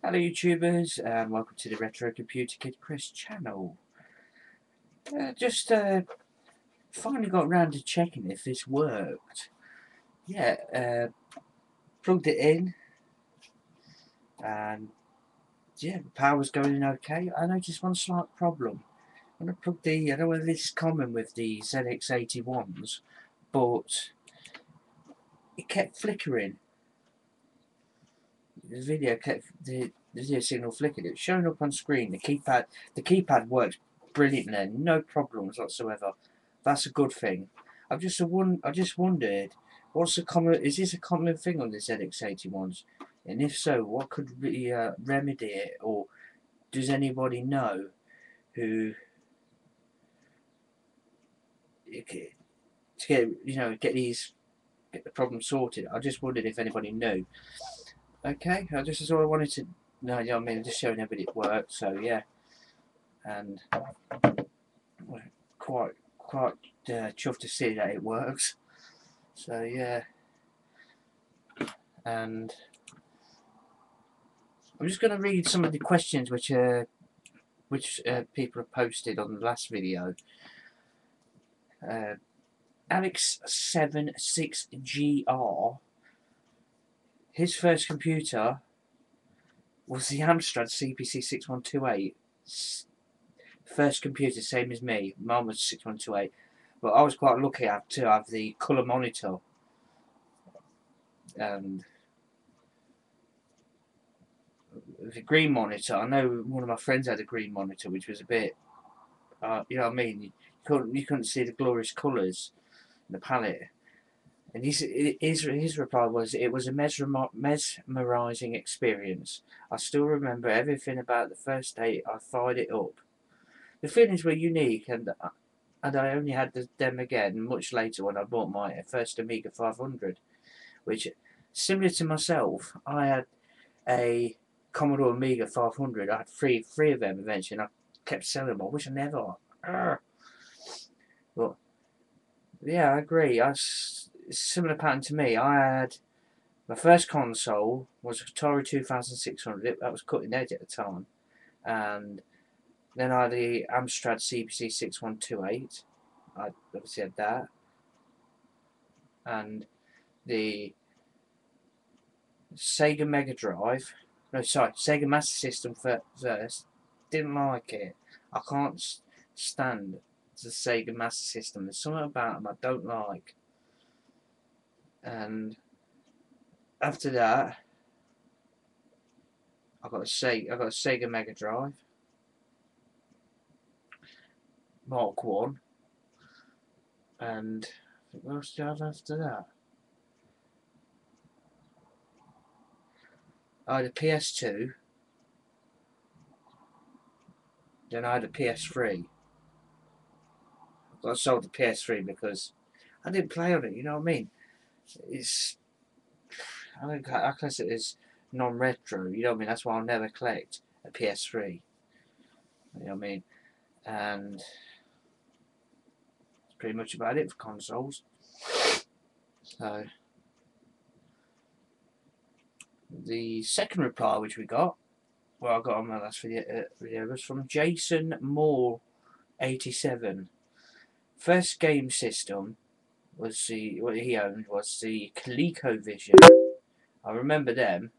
Hello YouTubers and welcome to the Retro Computer Kid Chris channel. Just finally got around to checking if this worked. Yeah, plugged it in and yeah, the power's going in okay. I noticed one slight problem. When I plugged I don't know whether this is common with the ZX81s, but it kept flickering. The video signal flickered. It was showing up on screen. The keypad works brilliantly, no problems whatsoever. That's a good thing. I just wondered, is this a common thing on the ZX81s? And if so, what could really remedy it? Or does anybody know who to get the problem sorted? I just wondered if anybody knew. Okay, this is all I wanted to know. I mean, just showing everybody it worked. So yeah, and well, quite chuffed to see that it works. So yeah, and I'm just going to read some of the questions which people have posted on the last video. Alex76GR, his first computer was the Amstrad CPC6128. First computer, same as me. Mine was 6128, but I was quite lucky to have the colour monitor, and the green monitor. I know one of my friends had a green monitor, which was a bit, you know what I mean. You couldn't see the glorious colours in the palette. And his reply was, "It was a mesmerising experience. I still remember everything about the first day I fired it up. The feelings were unique, and I only had them again much later when I bought my first Amiga 500, which, similar to myself, I had a Commodore Amiga 500. I had three of them eventually, and I kept selling them. I wish I never. But yeah, I agree. It's a similar pattern to me. I had my first console was Atari 2600. That was cutting edge at the time, and then I had the Amstrad CPC 6128. I obviously had that, and the Sega Mega Drive. No, sorry, Sega Master System first. Didn't like it. I can't stand the Sega Master System. There's something about them I don't like. And after that, I got a Sega Mega Drive Mark One, and what else did I have after that? I had a PS2, then I had a PS3. I sold the PS3 because I didn't play on it. You know what I mean? It's I class it as non-retro. You know what I mean? That's why I'll never collect a PS3. You know what I mean? And that's pretty much about it for consoles. So the second reply which we got, well, I got on my last video was from Jason Moore 87. First game system was what he owned was the ColecoVision. I remember them.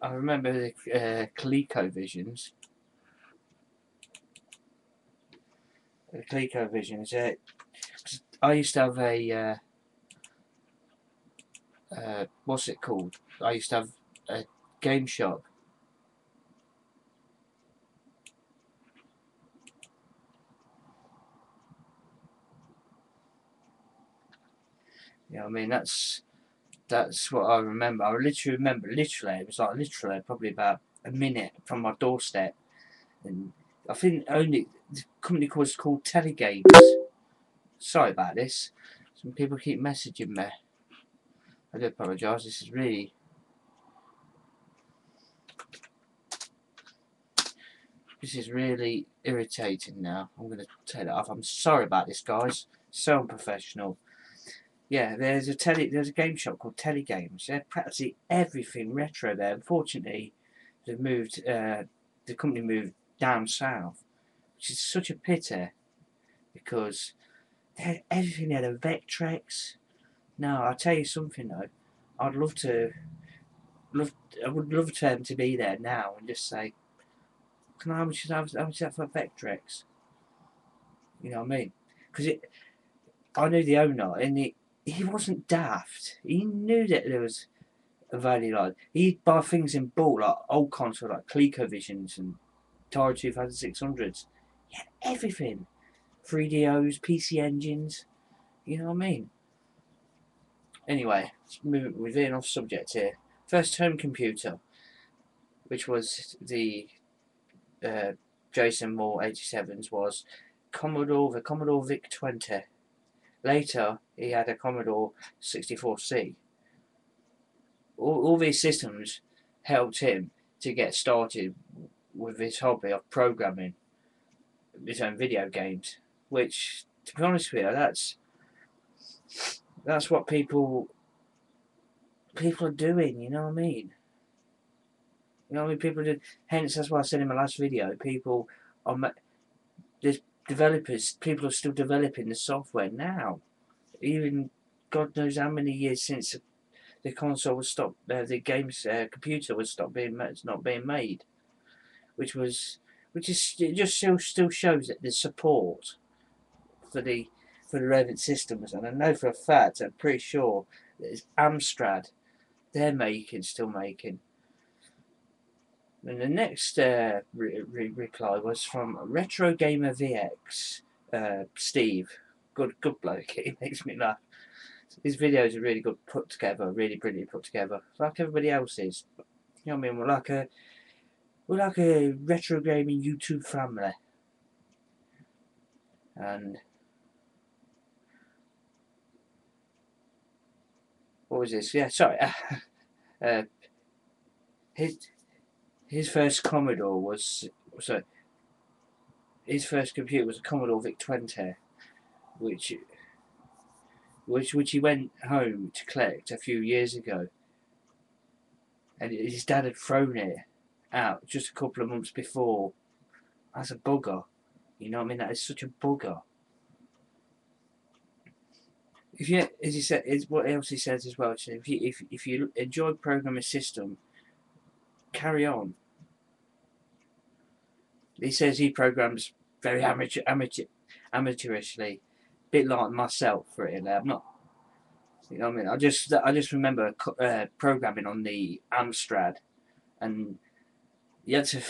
I remember the ColecoVisions. The ColecoVisions. I used to have a what's it called? I used to have a game shop. You know what I mean? That's what I remember. I literally remember, it was like literally probably about a minute from my doorstep. And I think only the company was called Telegames. Sorry about this. Some people keep messaging me. I do apologise. This is really irritating now. I'm going to take that off. I'm sorry about this, guys. So unprofessional. Yeah, there's a game shop called Telegames. They're practically everything retro there. Unfortunately, they've moved. The company moved down south, which is such a pity because everything had a Vectrex. No, I'll tell you something though. I'd love to love. I would love them to be there now and just say, "Can I? How much is that for Vectrex?" You know what I mean? Because I knew the owner, and he wasn't daft. He knew that there was a value. Like he'd buy things in bulk, like old console, like ColecoVisions and Atari 2600s. Yeah, everything. 3DOs, PC engines. You know what I mean? Anyway, we're veering off subject here. First home computer, which was the uh, Jason Moore 87s, was the Commodore VIC 20. Later, he had a Commodore 64C. All these systems helped him to get started with his hobby of programming his own video games. Which, to be honest with you, that's what people are doing. You know what I mean? You know what I mean? People do. Hence, that's why I said in my last video, people are there's developers. People are still developing the software now. Even God knows how many years since the console was stopped, the game's computer was stopped being not being made, which is it just still shows that there's support for the relevant systems, and I know for a fact, I'm pretty sure that it's Amstrad they're still making. And the next reply was from Retro Gamer VX, Steve. Good bloke. He makes me laugh. His videos are really good put together, really brilliantly put together, like everybody else's. You know what I mean? We're like a retro gaming YouTube family, and what was this? Yeah, sorry. uh, his his first Commodore was so his first computer was a Commodore VIC 20, which which he went home to collect a few years ago, and his dad had thrown it out just a couple of months before. That's a bugger. You know what I mean? That is such a bugger. If you, as he said, is what else he says as well. If you enjoy programming a system, carry on. He says he programs very amateurishly, a bit like myself. Really, I'm not. You know what I mean? I just remember programming on the Amstrad, and you had to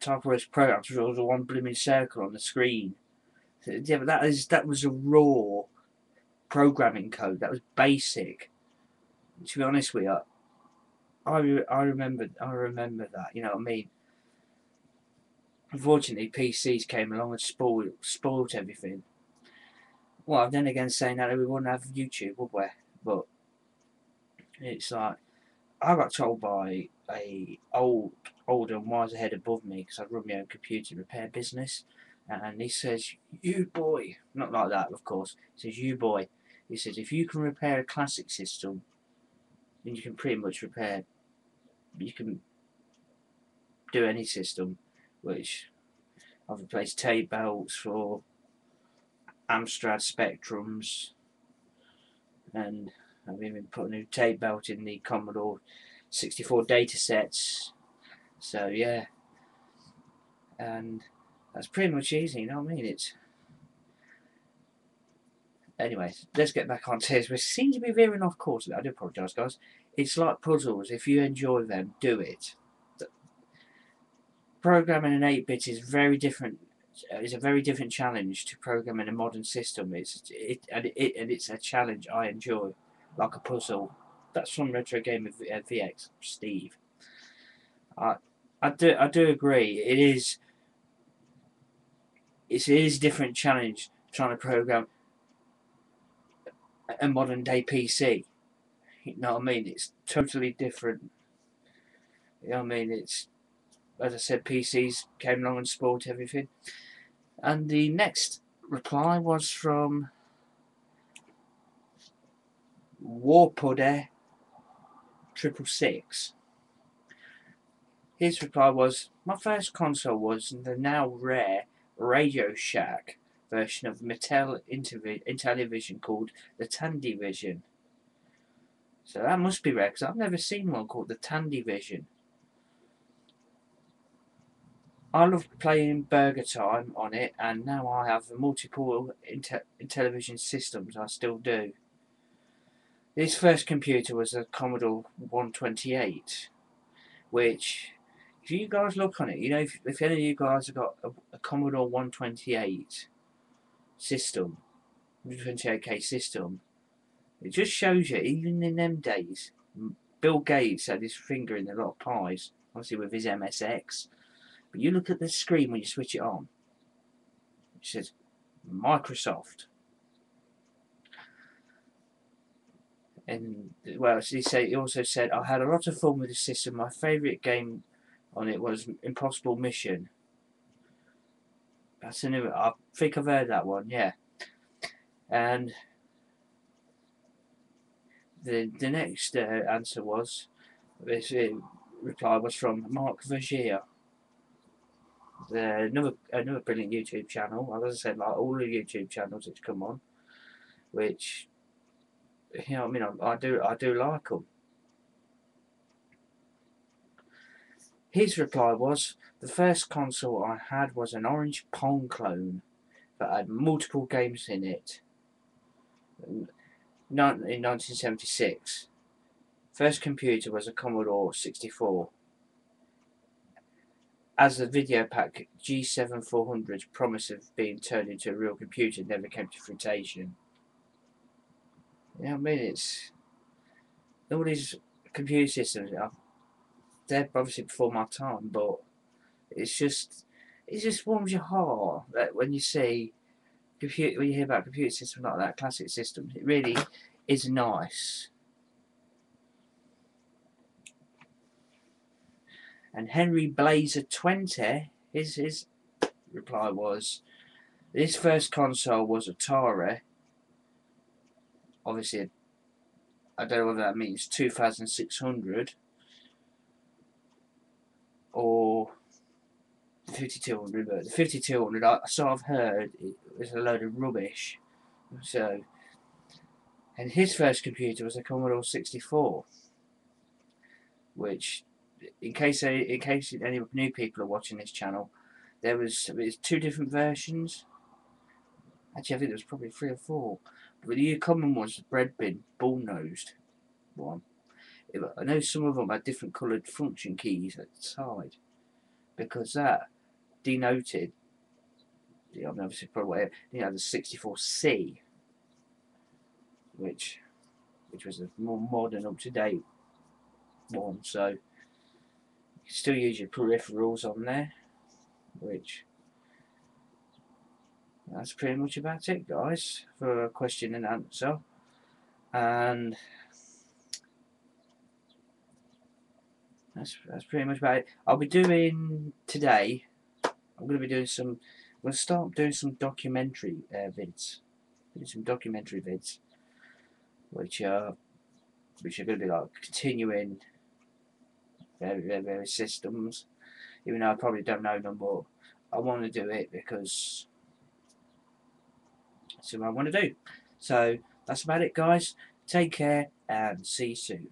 type all those programs. There was one blooming circle on the screen. Yeah, but that was a raw programming code. That was basic. To be honest with you, I remember that. You know what I mean? Unfortunately, PCs came along and spoiled everything. Well, then again, saying that we wouldn't have YouTube, would we? But it's like I got told by a older and wiser head above me because I run my own computer repair business, and he says, "You boy," not like that, of course. He says, "You boy." He says, "If you can repair a classic system, then you can pretty much repair. You can do any system." Which I've replaced tape belts for Amstrad Spectrums, and I've even put a new tape belt in the Commodore 64 datasets. So yeah, and that's pretty much easy. You know what I mean? It's anyway. Let's get back on to this. We seem to be veering off course. I do apologise, guys. It's like puzzles. If you enjoy them, do it. Programming an 8-bit is very different. It's a very different challenge to programming a modern system. And it's a challenge I enjoy, like a puzzle. That's from Retro Gamer VX, Steve. I I do agree. It is a different challenge trying to program a modern day PC. You know what I mean? It's totally different. You know what I mean? It's, as I said, PCs came along and spoiled everything. And the next reply was from Warpudder 666. His reply was, my first console was the now rare Radio Shack version of Mattel Intellivision called the Tandyvision. So that must be rare, because I've never seen one called the Tandyvision. I loved playing Burger Time on it, and now I have multiple Intellivision systems. I still do. His first computer was a Commodore 128, which, if you guys look on it, you know, if any of you guys have got a Commodore 128 system, 128K system, it just shows you, even in them days, Bill Gates had his finger in a lot of pies, obviously with his MSX. But you look at the screen when you switch it on, it says Microsoft. And, well, he also said, I had a lot of fun with the system. My favourite game on it was Impossible Mission. That's a new, I think I've heard that one, yeah. And the next answer was, this reply was from Mark Vergier. Another brilliant YouTube channel. As I said, like all the YouTube channels that come on, which, you know, I mean, I do like them. His reply was, the first console I had was an Orange Pong clone that had multiple games in it. In 1976. First computer was a Commodore 64. As the video pack G7400's promise of being turned into a real computer never came to fruition. You know what I mean? It's all these computer systems, they're obviously before my time, but it just warms your heart that when you see when you hear about computer systems like that, classic systems, it really is nice. And Henry Blazer 20, his reply was, this first console was Atari. Obviously, I don't know whether that means 2600 or 5200, but the 5200, I've heard, it was a load of rubbish. So, and his first computer was a Commodore 64, which, in case any new people are watching this channel, there's two different versions. Actually, I think there was probably 3 or 4. But the common one's the bread bin, bull-nosed one. I know some of them had different coloured function keys at the side, because that denoted, I'm obviously probably, the 64C, which was a more modern, up-to-date one. So you can still use your peripherals on there, which, that's pretty much about it, guys, for a question and answer. And that's pretty much about it. I'll be doing today, I'm going to be doing some, we'll start doing some documentary vids. Which are going to be like continuing various systems. Even though I probably don't know them, but I want to do it because that's what I want to do. So that's about it, guys. Take care and see you soon.